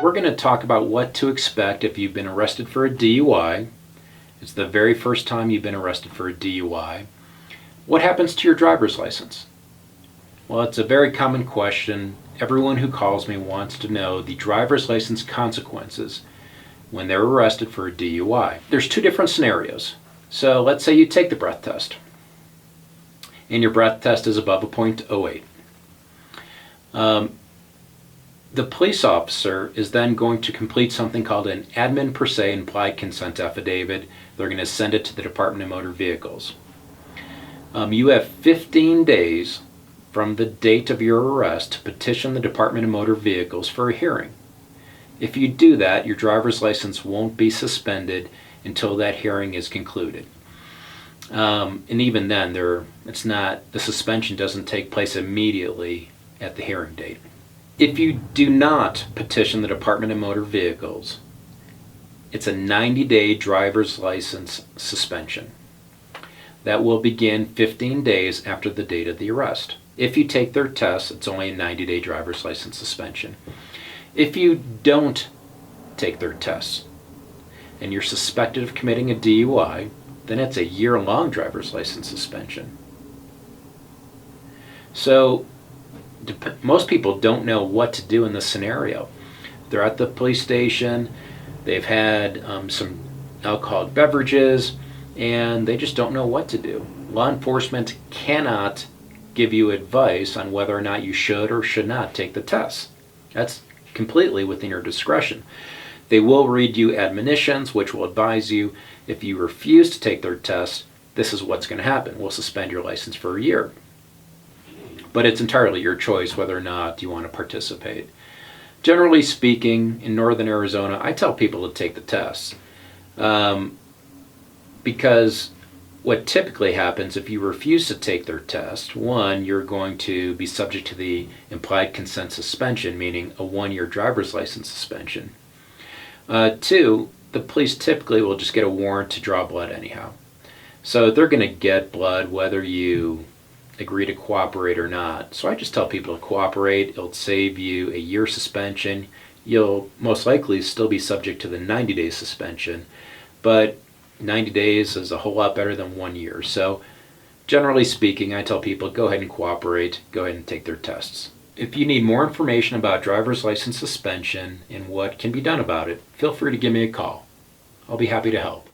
We're going to talk about what to expect if you've been arrested for a DUI. It's the very first time you've been arrested for a DUI. What happens to your driver's license? Well, it's a very common question. Everyone who calls me wants to know the driver's license consequences when they're arrested for a DUI. There's two different scenarios. So let's say you take the breath test, and your breath test is above a .08. The police officer is then going to complete something called an admin per se implied consent affidavit. They're going to send it to the Department of Motor Vehicles. You have 15 days from the date of your arrest to petition the Department of Motor Vehicles for a hearing. If you do that, your driver's license won't be suspended until that hearing is concluded. And even then, the suspension doesn't take place immediately at the hearing date. If you do not petition the Department of Motor Vehicles, it's a 90-day driver's license suspension. That will begin 15 days after the date of the arrest. If you take their tests, it's only a 90-day driver's license suspension. If you don't take their tests and you're suspected of committing a DUI, then it's a year-long driver's license suspension. So most people don't know what to do in this scenario. They're at the police station, they've had some alcoholic beverages, and they just don't know what to do. Law enforcement cannot give you advice on whether or not you should or should not take the tests. That's completely within your discretion. They will read you admonitions, which will advise you if you refuse to take their tests, this is what's going to happen. We'll suspend your license for a year. But it's entirely your choice whether or not you want to participate. Generally speaking, in northern Arizona, I tell people to take the tests. Because what typically happens if you refuse to take their test, one, you're going to be subject to the implied consent suspension, meaning a 1-year driver's license suspension. Two, the police typically will just get a warrant to draw blood anyhow. So they're going to get blood whether you agree to cooperate or not. So I just tell people to cooperate. It'll save you a year suspension. You'll most likely still be subject to the 90-day suspension, but 90 days is a whole lot better than 1 year. So generally speaking, I tell people go ahead and cooperate, go ahead and take their tests. If you need more information about driver's license suspension and what can be done about it, feel free to give me a call. I'll be happy to help.